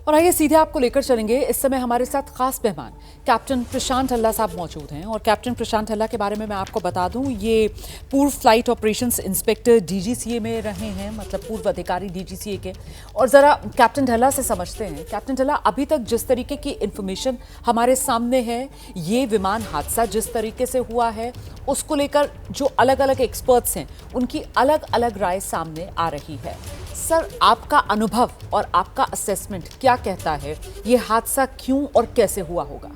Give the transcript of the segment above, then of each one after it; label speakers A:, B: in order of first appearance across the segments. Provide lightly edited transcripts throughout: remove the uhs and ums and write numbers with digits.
A: और आइए सीधे आपको लेकर चलेंगे। इस समय हमारे साथ खास मेहमान कैप्टन प्रशांत हल्ला साहब मौजूद हैं और कैप्टन प्रशांत हल्ला के बारे में मैं आपको बता दूं, ये पूर्व फ्लाइट ऑपरेशंस इंस्पेक्टर डीजीसीए में रहे हैं, मतलब पूर्व अधिकारी डीजीसीए के। और ज़रा कैप्टन ढल्ला से समझते हैं। कैप्टन ढल्ला, अभी तक जिस तरीके की इंफॉर्मेशन हमारे सामने है, ये विमान हादसा जिस तरीके से हुआ है उसको लेकर जो अलग अलग एक्सपर्ट्स हैं उनकी अलग अलग राय सामने आ रही है। सर, आपका अनुभव और आपका असेसमेंट क्या कहता है, ये हादसा क्यों और कैसे हुआ होगा?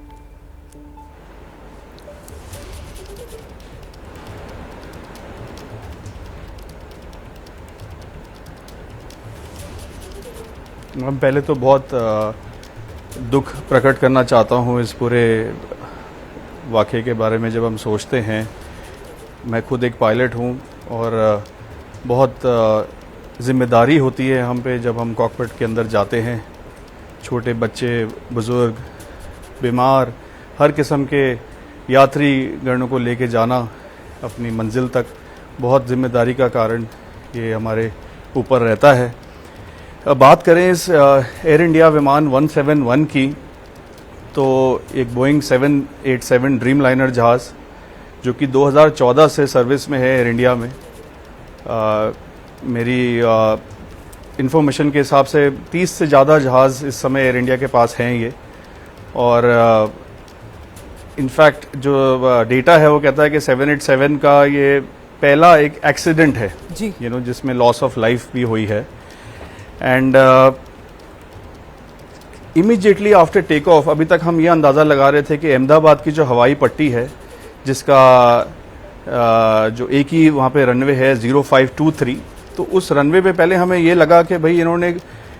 B: मैं पहले तो बहुत दुख प्रकट करना चाहता हूँ इस पूरे वाक़े के बारे में। जब हम सोचते हैं, मैं खुद एक पायलट हूँ और बहुत ज़िम्मेदारी होती है हम पे जब हम कॉकपिट के अंदर जाते हैं। छोटे बच्चे, बुज़ुर्ग, बीमार, हर किस्म के यात्री गणों को लेके जाना अपनी मंजिल तक, बहुत ज़िम्मेदारी का कारण ये हमारे ऊपर रहता है। बात करें इस एयर इंडिया विमान 171 की, तो एक बोइंग 787 ड्रीम लाइनर जहाज़ जो कि 2014 से सर्विस में है एयर इंडिया में। मेरी इंफॉर्मेशन के हिसाब से 30 से ज़्यादा जहाज़ इस समय एयर इंडिया के पास हैं ये। और इनफैक्ट जो डेटा है वो कहता है कि 787 का ये पहला एक एक्सीडेंट है
A: जी,
B: जिसमें लॉस ऑफ लाइफ भी हुई है। And immediately after take off, अभी तक हम ये अंदाज़ा लगा रहे थे कि अहमदाबाद की जो हवाई पट्टी है, जिसका जो एक ही वहाँ पे रनवे है 0523, तो उस रनवे पे पहले हमें ये लगा कि भाई इन्होंने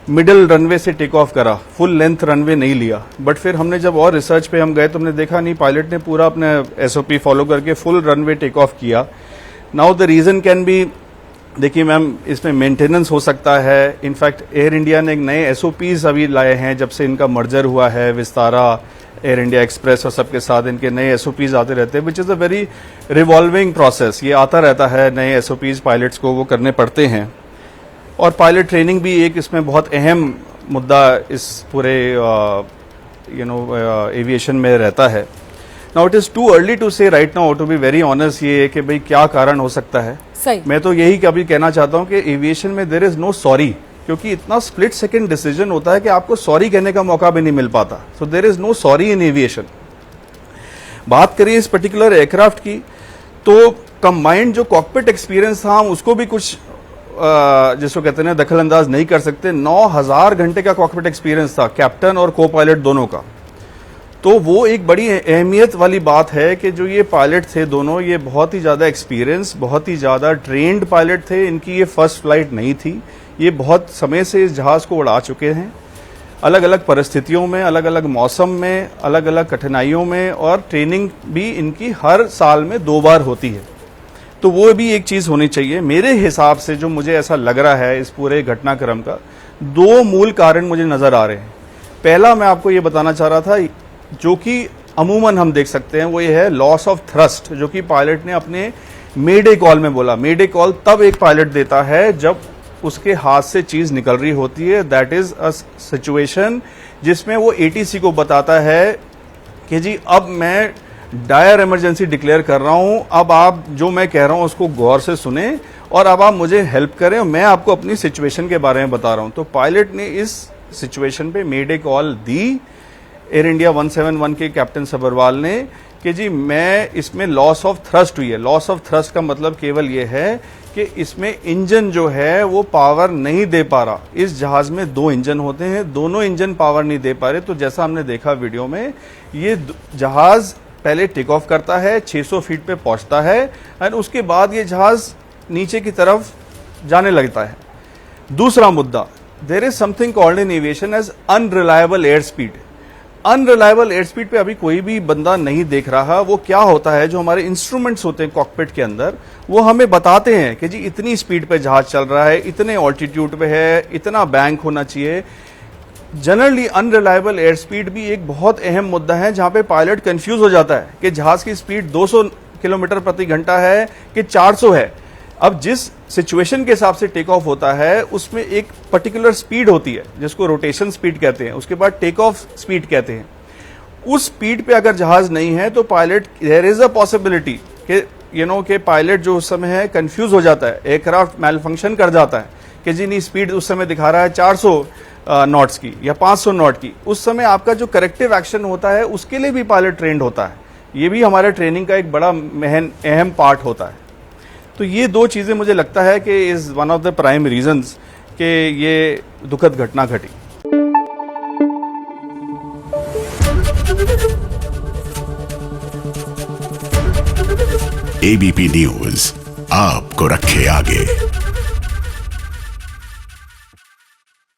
B: मिडिल रनवे से टेक ऑफ करा, फुल लेंथ रनवे नहीं लिया। बट फिर हमने जब और रिसर्च पे हम गए तो हमने देखा नहीं, पायलट ने पूरा अपने SOP फॉलो करके फुल रनवे टेक ऑफ किया। Now the reason can be, देखिए मैम, इसमें मेंटेनेंस हो सकता है। इनफैक्ट एयर इंडिया ने एक नए SOPs अभी लाए हैं जब से इनका मर्जर हुआ है विस्तारा एयर इंडिया एक्सप्रेस और सबके साथ इनके नए SOPs आते रहते हैं, which is a very revolving process. ये आता रहता है, नए SOPs पायलट्स को वो करने पड़ते हैं। और पायलट ट्रेनिंग भी एक इसमें बहुत अहम मुद्दा इस पूरे एविएशन में रहता है। Now it is too early to say right now, to be very honest, ये कि भाई क्या कारण हो सकता है।
A: सही।
B: मैं तो यही कभी कहना चाहता हूँ कि एविएशन में देयर इज नो सॉरी, क्योंकि इतना स्प्लिट सेकंड डिसीजन होता है कि आपको सॉरी कहने का मौका भी नहीं मिल पाता। So there is no sorry in aviation. बात करिए इस पर्टिकुलर एयरक्राफ्ट की, तो कंबाइंड जो कॉकपिट एक्सपीरियंस था, हम उसको भी कुछ जिसको कहते हैं दखल अंदाज नहीं कर सकते। 9000 घंटे का कॉकपिट एक्सपीरियंस था कैप्टन और को पायलट दोनों का। तो वो एक बड़ी अहमियत वाली बात है कि जो ये पायलट थे दोनों, ये बहुत ही ज़्यादा एक्सपीरियंस, बहुत ही ज़्यादा ट्रेंड पायलट थे। इनकी ये फर्स्ट फ्लाइट नहीं थी, ये बहुत समय से इस जहाज़ को उड़ा चुके हैं, अलग अलग परिस्थितियों में, अलग अलग मौसम में, अलग अलग कठिनाइयों में, और ट्रेनिंग भी इनकी हर साल में 2 बार होती है। तो वो भी एक चीज़ होनी चाहिए। मेरे हिसाब से जो मुझे ऐसा लग रहा है इस पूरे घटनाक्रम का, 2 मूल कारण मुझे नज़र आ रहे हैं। पहला मैं आपको ये बताना चाह रहा था, जो कि अमूमन हम देख सकते हैं, वो ये है लॉस ऑफ थ्रस्ट, जो कि पायलट ने अपने मेडे कॉल में बोला। मेडे कॉल तब एक पायलट देता है जब उसके हाथ से चीज निकल रही होती है। दैट इज अ सिचुएशन जिसमें वो ATC को बताता है कि जी अब मैं डायर इमरजेंसी डिक्लेयर कर रहा हूं, अब आप जो मैं कह रहा हूं उसको गौर से सुने और अब आप मुझे हेल्प करें, मैं आपको अपनी सिचुएशन के बारे में बता रहा हूं। तो पायलट ने इस सिचुएशन पे मेडे कॉल दी एयर इंडिया 171 के कैप्टन सबरवाल ने कि जी मैं इसमें लॉस ऑफ थ्रस्ट हुई है। लॉस ऑफ थ्रस्ट का मतलब केवल ये है कि इसमें इंजन जो है वो पावर नहीं दे पा रहा। इस जहाज में 2 इंजन होते हैं, दोनों इंजन पावर नहीं दे पा रहे। तो जैसा हमने देखा वीडियो में, ये जहाज पहले टेक ऑफ करता है, 600 फीट पे पहुंचता है और उसके बाद ये जहाज नीचे की तरफ जाने लगता है। दूसरा मुद्दा, there is something called in aviation as unreliable airspeed. Unreliable airspeed पे अभी कोई भी बंदा नहीं देख रहा। वो क्या होता है, जो हमारे इंस्ट्रूमेंट्स होते हैं कॉकपिट के अंदर, वो हमें बताते हैं कि जी इतनी स्पीड पे जहाज चल रहा है, इतने ऑल्टीट्यूड पे है, इतना बैंक होना चाहिए। जनरली अनरिलायबल एयर स्पीड भी एक बहुत अहम मुद्दा है, जहां पे पायलट कंफ्यूज हो जाता है कि जहाज की स्पीड 200 किलोमीटर प्रति घंटा है कि 400 है। अब जिस सिचुएशन के हिसाब से टेक ऑफ होता है उसमें एक पर्टिकुलर स्पीड होती है जिसको रोटेशन स्पीड कहते हैं, उसके बाद टेक ऑफ स्पीड कहते हैं। उस स्पीड पे अगर जहाज नहीं है तो pilot, there is a possibility कि कि पायलट जो उस समय है कंफ्यूज हो जाता है, एयरक्राफ्ट मैल फंक्शन कर जाता है कि जी नहीं स्पीड उस समय दिखा रहा है 400 नॉट्स की या 500 नॉट की। उस समय आपका जो करेक्टिव एक्शन होता है उसके लिए भी पायलट ट्रेंड होता है। ये भी हमारे ट्रेनिंग का एक बड़ा अहम पार्ट होता है। तो ये दो चीज़ें मुझे लगता है कि is one of the prime reasons कि ये दुखद घटना घटी।
C: एबीपी न्यूज़ आपको रखे आगे।